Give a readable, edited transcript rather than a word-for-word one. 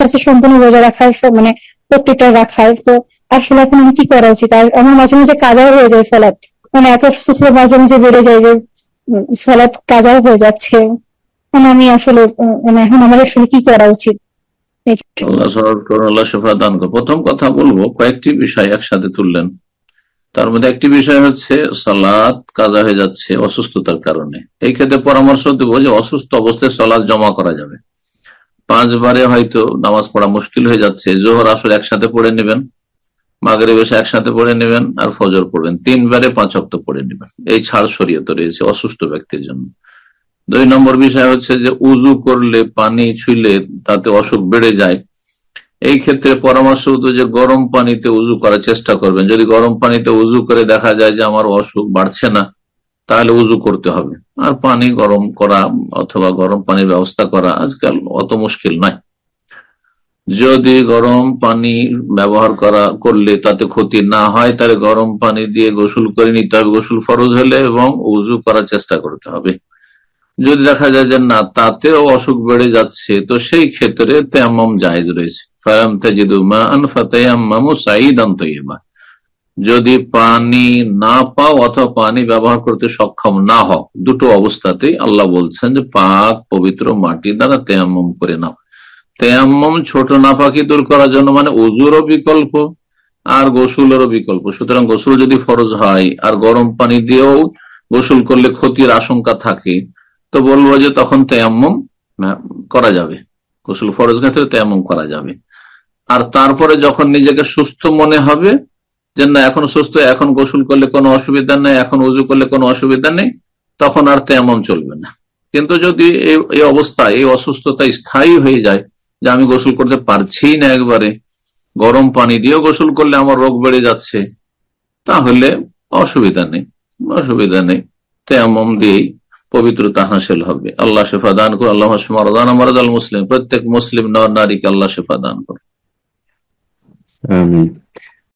আছে সম্পূর্ণ রোজা রাখার, মানে প্রত্যেকটা রাখার। তো আসলে এখন আমি কি করা উচিত? আর আমার মাঝে মাঝে কাজাও হয়ে যায় সালাদ, মানে এত অসুস্থ ছিল মাঝে মাঝে বেড়ে যায় যে সালাদ কাজাও হয়ে যাচ্ছে। মানে আমি আসলে মানে এখন আমার আসলে কি করা উচিত? আল্লাহ সহজ করুন, আল্লাহ শেফা দান করুন। প্রথম কথা বলবো, কয়েকটি বিষয় একসাথে তুললেন। তার মধ্যে একটি বিষয় হচ্ছে সালাত কাজা হয়ে যাচ্ছে অসুস্থতার কারণে। এই ক্ষেত্রে পরামর্শ দেব যে অসুস্থ অবস্থায় সালাত জমা করা যাবে। 5 বারে হয়তো নামাজ পড়া মুশকিল হয়ে যাচ্ছে, জোহর আসর একসাথে পড়ে নেবেন, মাগরিব এশা একসাথে পড়ে নেবেন, আর ফজর পড়বেন, 3 বারে 5 ওয়াক্ত পড়ে নেবেন। এই ছাড় শরীয়তে রয়েছে অসুস্থ ব্যক্তির জন্য। 2 নম্বর বিষয় হচ্ছে যে উজু করলে পানি ছুঁলে তাতে অসুখ বেড়ে যায়। এই ক্ষেত্রে পরামর্শ হতো যে গরম পানিতে উজু করার চেষ্টা করবেন। যদি গরম পানিতে উজু করে দেখা যায় যে আমার অসুখ বাড়ছে না, তাহলে উজু করতে হবে। আর পানি গরম করা অথবা গরম পানির ব্যবস্থা করা আজকাল অত মুশকিল নয়। যদি গরম পানি ব্যবহার করলে তাতে ক্ষতি না হয়, তাহলে গরম পানি দিয়ে গোসল করে নিতে হবে গোসল ফরজ হলে, এবং উজু করার চেষ্টা করতে হবে। যদি দেখা যায় যে না, তাতেও অসুখ বেড়ে যাচ্ছে, তো সেই ক্ষেত্রে তায়াম্মুম জায়েজ রয়েছে। ফালাম তাজিদু মাআন ফাতায়াম্মামু সাঈদান তাইয়্যিবা। যদি পানি না পাও অথবা পানি ব্যবহার করতে সক্ষম না হও, দুটো অবস্থাতেই আল্লাহ বলছেন যে পাক পবিত্র মাটি দ্বারা তায়াম্মুম করে নাও। তায়াম্মুম ছোট নাপাকি দূর করার জন্য, মানে উজুরও বিকল্প আর গোসলেরও বিকল্প। সুতরাং গোসল যদি ফরজ হয় আর গরম পানি দিয়েও গোসল করলে ক্ষতির আশঙ্কা থাকে, তো বলবো যে তখন তায়াম্মুম করা যাবে, গোসল ফরজ ক্ষেত্রে তায়াম্মুম করা যাবে। আর তারপরে যখন নিজেকে সুস্থ মনে হবে যে না এখন সুস্থ, এখন গোসল করলে কোনো অসুবিধা নেই, এখন উজু করলে কোনো অসুবিধা নেই, তখন আর তায়াম্মুম চলবে না। কিন্তু যদি এই অবস্থা, এই অসুস্থতা স্থায়ী হয়ে যায় যে আমি গোসল করতে পারছি না, একবারে গরম পানি দিয়েও গোসল করলে আমার রোগ বেড়ে যাচ্ছে, তাহলে অসুবিধা নেই, তায়াম্মুম দিয়েই পবিত্রতা হাসিল হবে। আল্লাহ শেফা দান করুন। আল্লাহ মারাদাল মুসলিম, প্রত্যেক মুসলিম নর নারীকে আল্লাহ শেফা দান করুন। আমিন।